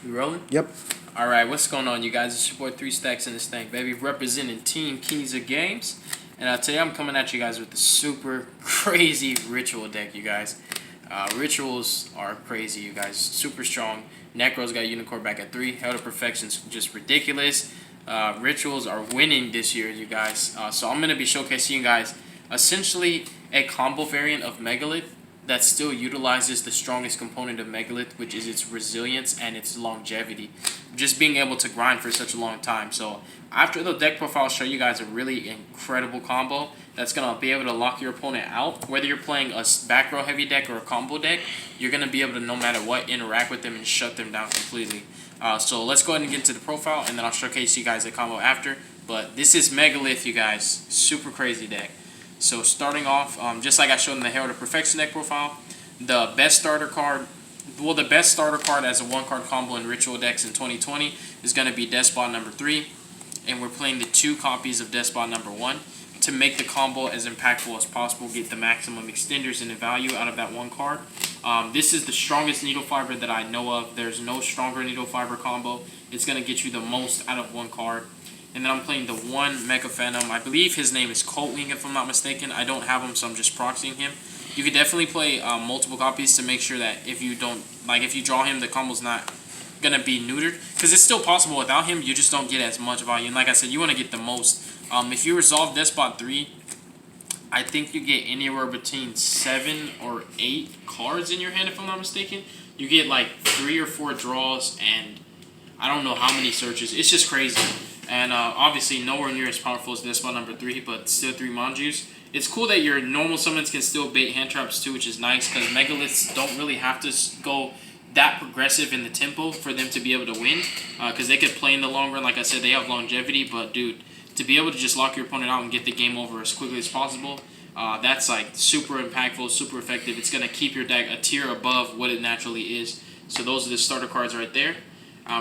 You rolling? Yep. Alright, what's going on, you guys? It's your boy 3 Stacks in this thing, baby, representing Team Keys of Games. And today I'm coming at you guys with the super crazy ritual deck, you guys. Rituals are crazy, you guys. Super strong. Necro's got Unicorn back at 3. Hell to Perfection's just ridiculous. Rituals are winning this year, you guys. So I'm going to be showcasing you guys essentially a combo variant of Megalith that still utilizes the strongest component of Megalith, which is its resilience and its longevity. Just being able to grind for such a long time. So after the deck profile, I'll show you guys a really incredible combo that's going to be able to lock your opponent out. Whether you're playing a back row heavy deck or a combo deck, you're going to be able to, no matter what, interact with them and shut them down completely. So let's go ahead and get into the profile, and then I'll showcase you guys the combo after. But this is Megalith, you guys. Super crazy deck. So starting off, just like I showed in the Hero to Perfection deck profile, the best starter card as a one-card combo in Ritual decks in 2020 is going to be Despot number 3. And we're playing the 2 copies of Despot number 1 to make the combo as impactful as possible, get the maximum extenders and the value out of that one card. This is the strongest needle fiber that I know of. There's no stronger needle fiber combo. It's going to get you the most out of one card. And then I'm playing the 1 Mega Phantom. I believe his name is Coltwing, if I'm not mistaken. I don't have him, so I'm just proxying him. You could definitely play multiple copies to make sure that if you draw him, the combo's not gonna be neutered. Because it's still possible without him, you just don't get as much value. And like I said, you want to get the most. If you resolve Despot 3, I think you get anywhere between 7 or 8 cards in your hand, if I'm not mistaken. You get like 3 or 4 draws, and I don't know how many searches. It's just crazy. And obviously nowhere near as powerful as Despot number 3, but still 3 Manjus. It's cool that your normal summons can still bait hand traps too, which is nice, because Megaliths don't really have to go that progressive in the tempo for them to be able to win, because they could play in the long run. Like I said, they have longevity, but dude, to be able to just lock your opponent out and get the game over as quickly as possible, that's like super impactful, super effective. It's going to keep your deck a tier above what it naturally is. So those are the starter cards right there.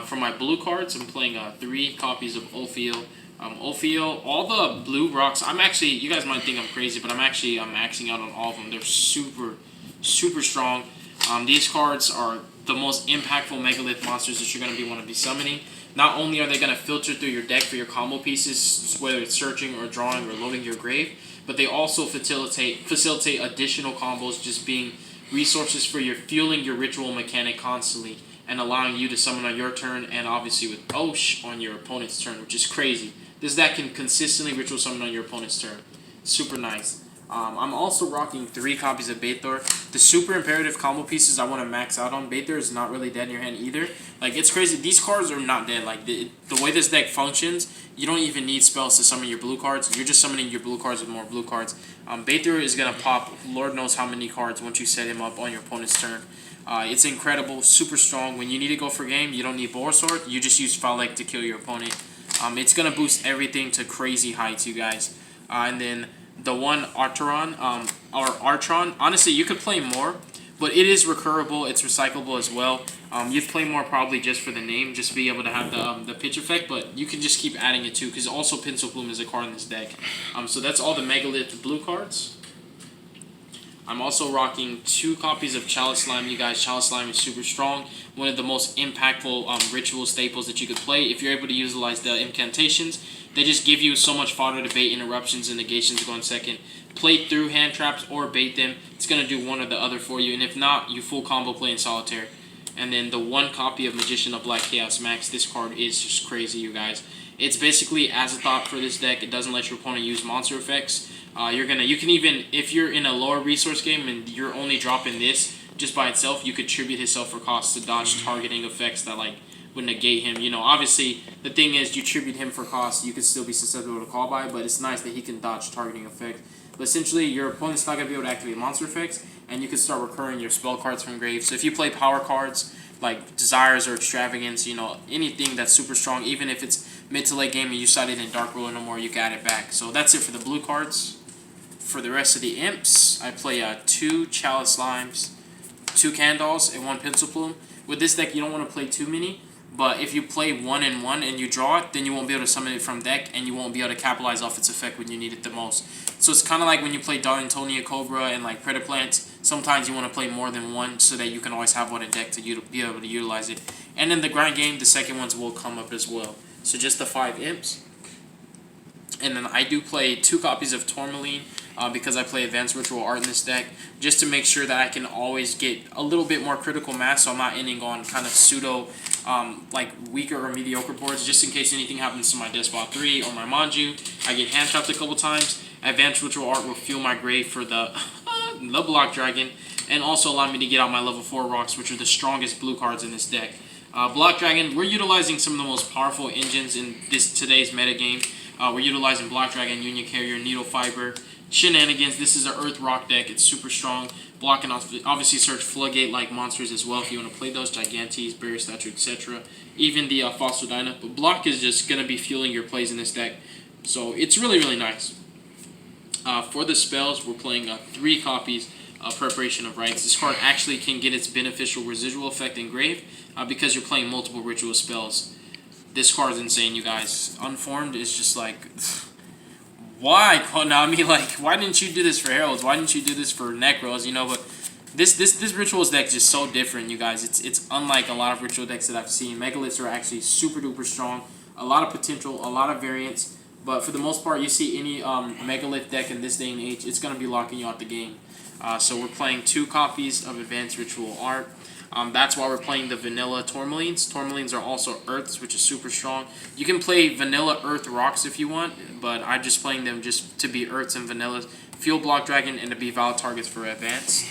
For my blue cards, I'm playing 3 copies of Ophiel. Ophiel, all the blue rocks, you guys might think I'm crazy, but I'm maxing out on all of them. They're super, super strong. These cards are the most impactful Megalith monsters that you're going to want to be summoning. Not only are they going to filter through your deck for your combo pieces, whether it's searching or drawing or loading your grave, but they also facilitate additional combos, just being resources for your fueling your ritual mechanic constantly, and allowing you to summon on your turn, and obviously with Osh on your opponent's turn, which is crazy. This deck can consistently ritual summon on your opponent's turn. Super nice. I'm also rocking 3 copies of Baethor. The super imperative combo pieces I want to max out on. Baethor is not really dead in your hand either. Like, it's crazy. These cards are not dead. Like, the way this deck functions, you don't even need spells to summon your blue cards. You're just summoning your blue cards with more blue cards. Baethor is going to pop Lord knows how many cards once you set him up on your opponent's turn. It's incredible, super strong. When you need to go for game, you don't need Borsort. You just use Falek to kill your opponent. It's going to boost everything to crazy heights, you guys. And then the 1 Artron, honestly, you could play more, but it is recurable. It's recyclable as well. You'd play more probably just for the name, just to be able to have the pitch effect, but you can just keep adding it too, because also Pencil Plume is a card in this deck. So that's all the Megalith blue cards. I'm also rocking 2 copies of Chalice Slime, you guys. Chalice Slime is super strong. One of the most impactful ritual staples that you could play. If you're able to utilize the incantations, they just give you so much fodder to bait interruptions and negations going second. Play through hand traps or bait them. It's going to do one or the other for you. And if not, you full combo play in solitaire. And then the 1 copy of Magician of Black Chaos Max. This card is just crazy, you guys. It's basically Azathoth for this deck. It doesn't let your opponent use monster effects. You can even, if you're in a lower resource game and you're only dropping this just by itself, you could tribute himself for cost to dodge targeting effects that would negate him. You know, obviously the thing is, you tribute him for cost, you could still be susceptible to call by, but it's nice that he can dodge targeting effects. But essentially, your opponent's not going to be able to activate monster effects, and you can start recurring your spell cards from grave. So if you play power cards like Desires or Extravagance, you know, anything that's super strong, even if it's mid to late game and you cited in Dark Ruler no more, you can add it back. So that's it for the blue cards. For the rest of the imps, I play 2 Chalice Slimes, 2 Candles, and 1 Pencil Plume. With this deck, you don't want to play too many, but if you play 1 and 1 and you draw it, then you won't be able to summon it from deck, and you won't be able to capitalize off its effect when you need it the most. So it's kind of like when you play Darntonia Cobra and like Predaplant. Sometimes you want to play more than 1 so that you can always have one in deck to be able to utilize it. And in the grind game, the second ones will come up as well. So just the 5 imps. And then I do play 2 copies of Tourmaline because I play Advanced Ritual Art in this deck, just to make sure that I can always get a little bit more critical mass, so I'm not ending on kind of pseudo, like weaker or mediocre boards, just in case anything happens to my Despot 3 or my Manju. I get handcuffed a couple times. Advanced Ritual Art will fuel my grave for the Block Dragon, and also allow me to get out my level 4 rocks, which are the strongest blue cards in this deck. Block Dragon, we're utilizing some of the most powerful engines in today's meta game. We're utilizing Block Dragon, Union Carrier, Needle Fiber, Shenanigans. This is an Earth Rock deck. It's super strong. Block can obviously search Floodgate-like monsters as well if you want to play those. Gigantes, Barrier Statue, etc. Even the Fossil Dyna. But Block is just going to be fueling your plays in this deck. So it's really, really nice. For the spells, we're playing 3 copies of Preparation of Rites. This card actually can get its beneficial residual effect engraved because you're playing multiple ritual spells. This card is insane, you guys. Unformed is just like, why, Konami? Like, why didn't you do this for Heralds? Why didn't you do this for Necros? You know, but this Rituals deck is just so different, you guys. It's unlike a lot of Ritual decks that I've seen. Megaliths are actually super duper strong. A lot of potential, a lot of variance. But for the most part, you see any Megalith deck in this day and age, it's going to be locking you out the game. So we're playing 2 copies of Advanced Ritual Art. That's why we're playing the vanilla Tourmalines. Tourmalines are also Earths, which is super strong. You can play vanilla Earth Rocks if you want, but I'm just playing them just to be Earths and Vanillas. Fuel Block Dragon and to be valid targets for Advance.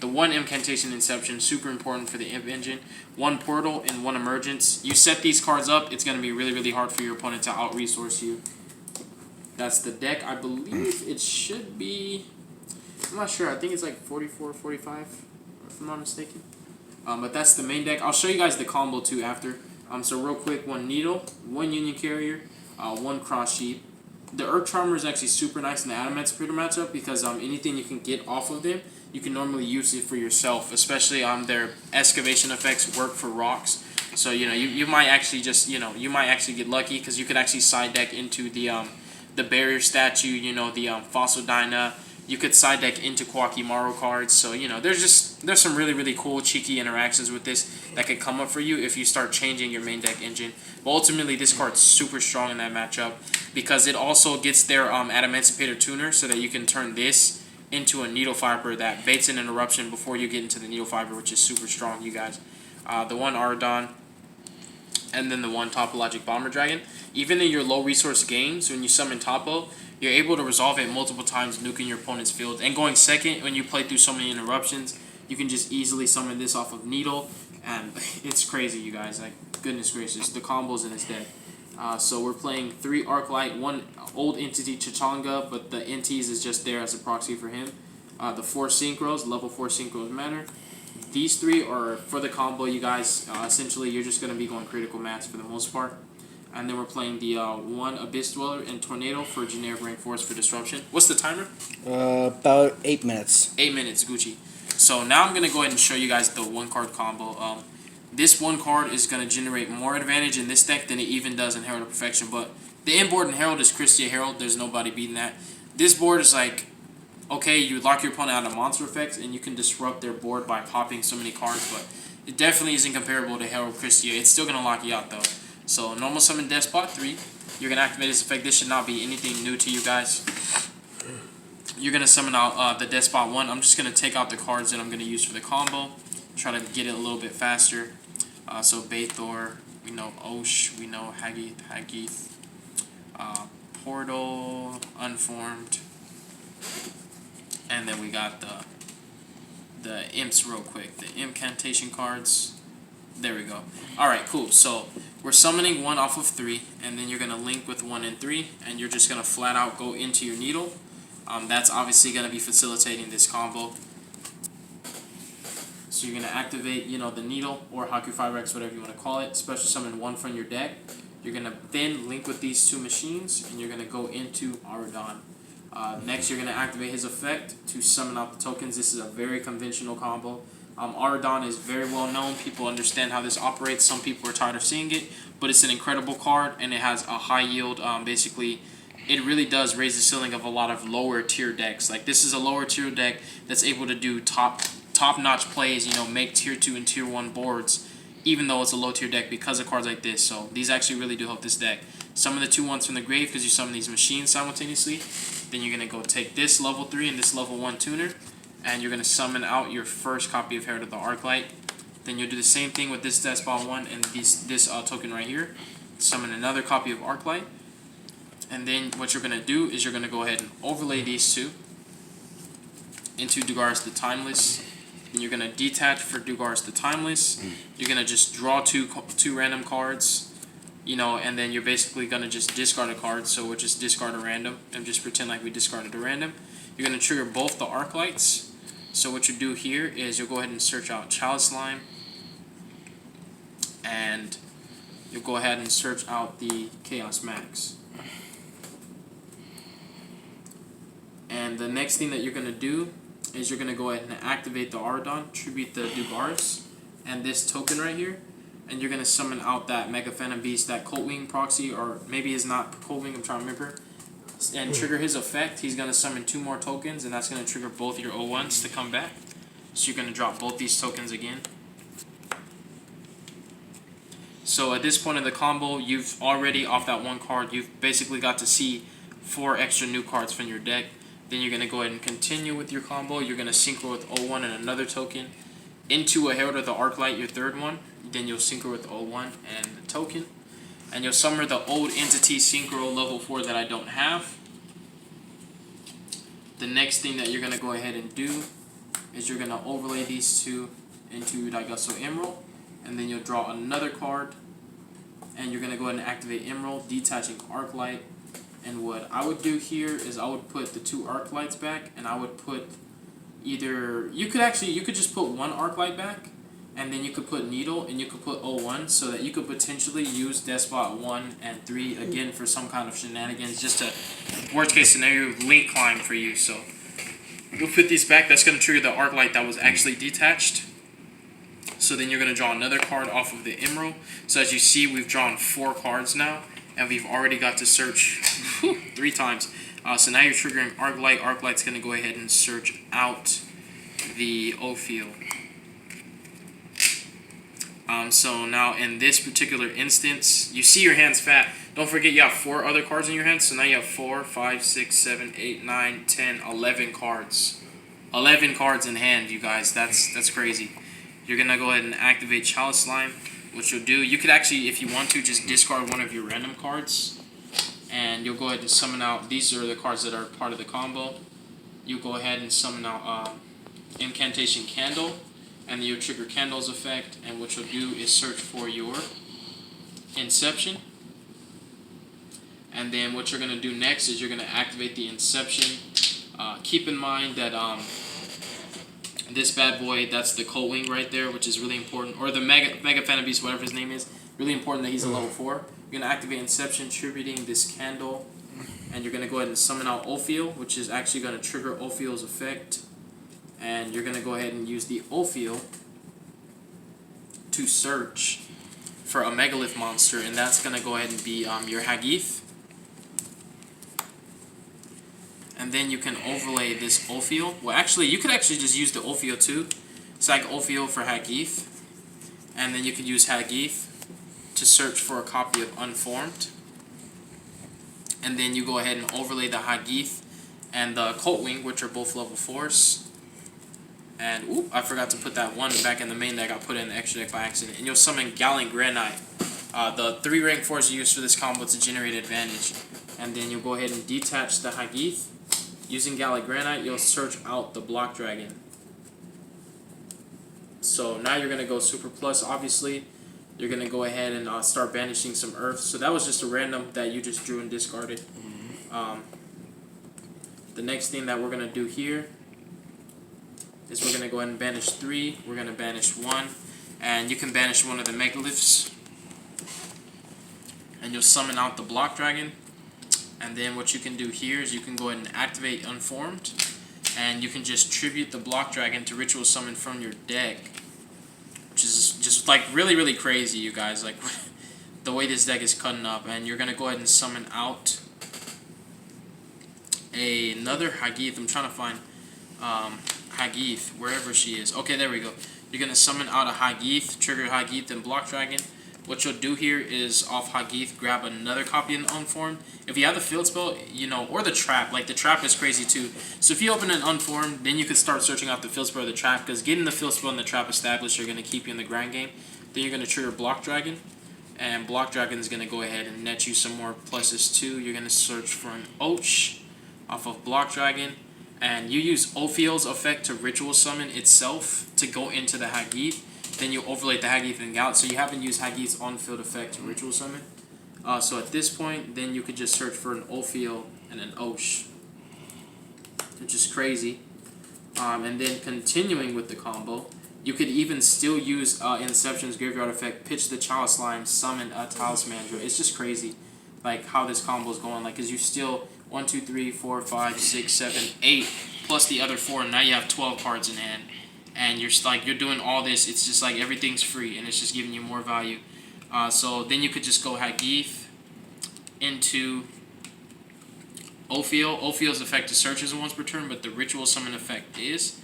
The 1 Incantation Inception, super important for the Imp engine. 1 Portal and 1 Emergence. You set these cards up, it's going to be really, really hard for your opponent to out-resource you. That's the deck. I believe it should be, I'm not sure, I think it's like 44, 45, if I'm not mistaken. But that's the main deck. I'll show you guys the combo too after. So real quick, 1 Needle, 1 Union Carrier, 1 Cross Sheep. The Earth Charmer is actually super nice in the Adamant Spirit matchup because anything you can get off of them, you can normally use it for yourself, especially their excavation effects work for rocks. So, you know, you might actually just, you know, you might actually get lucky because you could actually side deck into the Barrier Statue, you know, the Fossil Dyna. You could side deck into Kwakimaru cards. So, you know, there's some really, really cool, cheeky interactions with this that could come up for you if you start changing your main deck engine. But ultimately, this card's super strong in that matchup because it also gets their Adamancipator Tuner so that you can turn this into a Needle Fiber that baits an interruption before you get into the Needle Fiber, which is super strong, you guys. The 1 Aradon, and then the 1 Topologic Bomber Dragon. Even in your low resource games, when you summon Topo, you're able to resolve it multiple times, nuking your opponent's field. And going second, when you play through so many interruptions, you can just easily summon this off of Needle. And it's crazy, you guys. Like, goodness gracious, the combos in this deck. So we're playing 3 Arclight, 1 Old Entity Chachanga, but the NTs is just there as a proxy for him. The 4 Synchros, level 4 Synchros matter. These 3 are for the combo, you guys. Essentially, you're just going to be going critical mass for the most part. And then we're playing the 1 Abyss Dweller and Tornado for generic Rainforest for disruption. What's the timer? About 8 minutes. 8 minutes, Gucci. So now I'm going to go ahead and show you guys the 1-card combo. This 1 card is going to generate more advantage in this deck than it even does in Herald of Perfection. But the end board in Herald is Christia Herald. There's nobody beating that. This board is like, okay, you lock your opponent out of monster effects and you can disrupt their board by popping so many cards. But it definitely isn't comparable to Herald Christia. It's still going to lock you out though. So normal summon Despot 3. You're going to activate this effect. This should not be anything new to you guys. You're going to summon out the Despot 1. I'm just going to take out the cards that I'm going to use for the combo. Try to get it a little bit faster. So Bathor, we know Osh, we know Hagith, Portal, Unformed. And then we got the Imps real quick. The Incantation cards. There we go. Alright, cool. So we're summoning 1 off of 3, and then you're going to link with 1 and 3, and you're just going to flat out go into your Needle. That's obviously going to be facilitating this combo. So you're going to activate, you know, the Needle or Haku 5X, whatever you want to call it. Special summon 1 from your deck. You're going to then link with these 2 machines, and you're going to go into Aradon. Next, you're going to activate his effect to summon out the tokens. This is a very conventional combo. Aradon is very well known. People understand how this operates. Some people are tired of seeing it, but it's an incredible card, and it has a high yield. Basically, it really does raise the ceiling of a lot of lower tier decks. Like, this is a lower tier deck that's able to do top-notch plays, you know, make tier 2 and tier 1 boards even though it's a low tier deck because of cards like this. So these actually really do help this deck. Summon the 2/1s from the grave because you summon these machines simultaneously. Then you're going to go take this level 3 and this level 1 tuner, and you're going to summon out your first copy of Herald of the Arclight. Then you'll do the same thing with this Despot 1 and this token right here. Summon another copy of Arclight. And then what you're going to do is you're going to go ahead and overlay these two into Dugaris the Timeless. Then you're going to detach for Dugaris the Timeless. You're going to just draw two random cards, you know, and then you're basically going to just discard a card. So we'll just discard a random and just pretend like we discarded a random. You're going to trigger both the Arclights. So what you do here is you'll go ahead and search out Chalice Slime. And you'll go ahead and search out the Chaos Max. And the next thing that you're going to do is you're going to go ahead and activate the Ardon, tribute the Dugaris, and this token right here. And you're going to summon out that Mega Phantom Beast, that Colt Wing proxy, or maybe it's not Colt Wing, I'm trying to remember. And trigger his effect. He's going to summon 2 more tokens, and that's going to trigger both your O1s to come back. So you're going to drop both these tokens again. So at this point in the combo, you've already, off that one card, you've basically got to see 4 extra new cards from your deck. Then you're going to go ahead and continue with your combo. You're going to synchro with O1 and another token into a Herald of the Arclight, your third one. Then you'll synchro with O1 and the token. And you'll summon the old entity synchro level 4 that I don't have. The next thing that you're going to go ahead and do is you're going to overlay these two into Daigusto Emerald. And then you'll draw another card. And you're going to go ahead and activate Emerald, detaching Arclight. And what I would do here is I would put the 2 Arclights back, and I would put either, you could just put 1 Arclight back, and then you could put Needle, and you could put O1, so that you could potentially use Despot 1 and 3 again for some kind of shenanigans, just to, worst case scenario, link climb for you. So you'll put these back. That's going to trigger the Arclight that was actually detached. So then you're going to draw another card off of the Emerald. So as you see, we've drawn 4 cards now. And we've already got to search 3 times. So now you're triggering Arclight. Arclight's going to go ahead and search out the Ophiel. So now in this particular instance, you see your hand's fat. Don't forget you have 4 other cards in your hand. So now you have 4, 5, 6, 7, 8, 9, 10, 11 cards. 11 cards in hand, you guys. That's crazy. You're going to go ahead and activate Chalice Slime. What you'll do, you could actually, if you want to, just discard one of your random cards. And you'll go ahead and summon out, these are the cards that are part of the combo. You'll go ahead and summon out Incantation Candle. And then you'll trigger Candle's effect. And what you'll do is search for your Inception. And then what you're going to do next is you're going to activate the Inception. Keep in mind that this bad boy, that's the Colt Wing right there, which is really important. Or the Mega Phantom Beast, whatever his name is. Really important that he's a level 4. You're going to activate Inception, tributing this candle. And you're going to go ahead and summon out Ophiel, which is actually going to trigger Ophiel's effect. And you're going to go ahead and use the Ophiel to search for a Megalith monster. And that's going to go ahead and be your Hagith. And then you can overlay this Ophiel. Well, actually, you could actually just use the Ophiel too. Sack Ophiel for Hagith. And then you could use Hagith to search for a copy of Unformed. And then you go ahead and overlay the Hagith and the Colt Wing, which are both level 4s. And, oop, I forgot to put that one back in the main deck. I put it in the extra deck by accident. And you'll summon Gallant Granite. The 3 rank 4s you use for this combo to generate advantage. And then you'll go ahead and detach the Hagith. Using Gallant Granite, you'll search out the Block Dragon. So now you're going to go Super Plus, obviously. You're going to go ahead and start banishing some Earth. So that was just a random that you just drew and discarded. The next thing that we're going to do here is we're going to go ahead and banish 3. We're going to banish 1. And you can banish one of the Megaliths. And you'll summon out the Block Dragon. And then what you can do here is you can go ahead and activate Unformed. And you can just tribute the Block Dragon to ritual summon from your deck. Which is just like really, really crazy, you guys. Like the way this deck is cutting up. And you're going to go ahead and summon out another Hagith. I'm trying to find Hagith, wherever she is. Okay, there we go. You're you're going to summon out a Hagith, trigger Hagith, and block dragon. What you'll do here is off Hagith, grab another copy in Unformed. If you have the field spell, you know, or the trap, like the trap is crazy too. So if you open an Unformed, then you can start searching out the field spell or the trap, because getting the field spell and the trap established are going to keep you in the grind game. Then you're going to trigger block dragon, and block dragon is going to go ahead and net you some more pluses too. You're going to search for an Oach off of block dragon, and you use Ophiel's effect to ritual summon itself to go into the Hagith. Then you overlay the Hagith and Gallet, so you haven't used Hagith's on-field effect to ritual summon. So at this point, then you could just search for an Ophiel and an Osh, which is crazy. And then continuing with the combo, you could even still use Inception's Graveyard effect, pitch the Chalice Slime, summon a Talismandra. It's just crazy, like how this combo is going. Like, cause you still 1, 2, 3, 4, 5, 6, 7, 8 plus the other 4, and now you have 12 cards in hand. And you're doing all this. It's just like everything's free, and it's just giving you more value. So then you could just go Hagith into Ophiel. Ophiel's effect is search isn't once per turn, but the ritual summon effect is.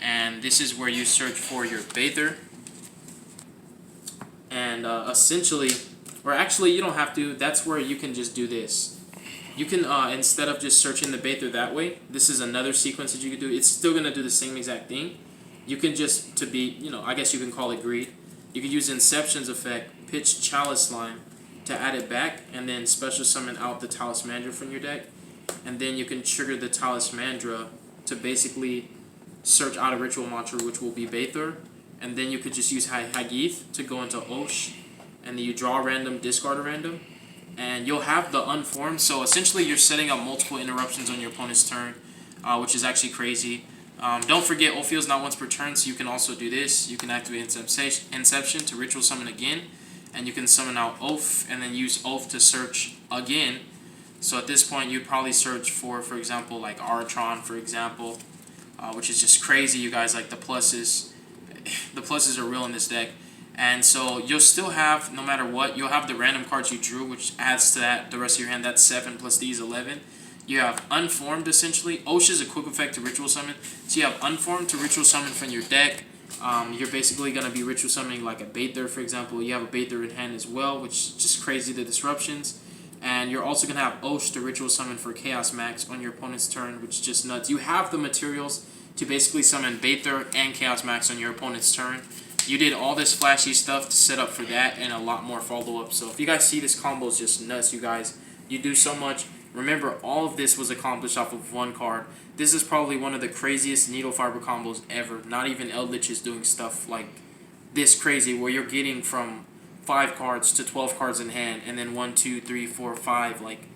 And this is where you search for your Bather. And essentially, or actually you don't have to. That's where you can just do this. You can, instead of just searching the Bather that way, this is another sequence that you can do. It's still going to do the same exact thing. You can just, to be, you know, I guess you can call it greed. You can use Inception's effect, pitch Chalice Slime to add it back, and then special summon out the Talismandra from your deck. And then you can trigger the Talismandra to basically search out a ritual mantra, which will be Bather. And then you could just use Hagith to go into Osh. And then you draw a random, discard a random. And you'll have the Unformed. So essentially you're setting up multiple interruptions on your opponent's turn, which is actually crazy. Don't forget, Ophiel's not once per turn, so you can also do this. You can activate Inception to ritual summon again, and you can summon out Oath, and then use Oath to search again. So at this point, you'd probably search for example, like Aratron, for example, which is just crazy, you guys. Like the pluses are real in this deck. And so you'll still have, no matter what, you'll have the random cards you drew, which adds to that the rest of your hand. That's 7 plus these 11. You have Unformed, essentially. Osh is a quick effect to ritual summon. So you have Unformed to ritual summon from your deck. You're basically going to be ritual summoning like a Bather, for example. You have a Bather in hand as well, which is just crazy, the disruptions. And you're also going to have Osh to ritual summon for Chaos Max on your opponent's turn, which is just nuts. You have the materials to basically summon Bather and Chaos Max on your opponent's turn. You did all this flashy stuff to set up for that and a lot more follow-up. So if you guys see this combo is just nuts, you guys. You do so much. Remember, all of this was accomplished off of one card. This is probably one of the craziest needle fiber combos ever. Not even Eldritch is doing stuff like this crazy, where you're getting from 5 cards to 12 cards in hand, and then 1, 2, 3, 4, 5. Like,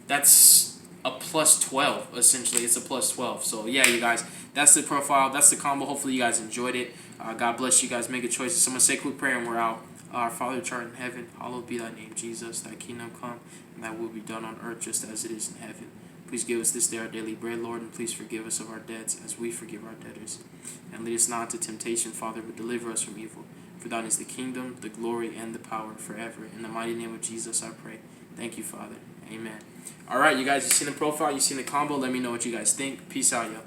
that's a plus 12, essentially. It's a plus 12. So, yeah, you guys, that's the profile. That's the combo. Hopefully, you guys enjoyed it. God bless you guys. Make good choices. Someone say quick prayer, and we're out. Our Father which art in heaven, hallowed be thy name, Jesus. Thy kingdom come, and thy will be done on earth just as it is in heaven. Please give us this day our daily bread, Lord, and please forgive us of our debts as we forgive our debtors. And lead us not into temptation, Father, but deliver us from evil. For thine is the kingdom, the glory, and the power forever. In the mighty name of Jesus, I pray. Thank you, Father. Amen. All right, you guys, you've seen the profile, you've seen the combo. Let me know what you guys think. Peace out, y'all.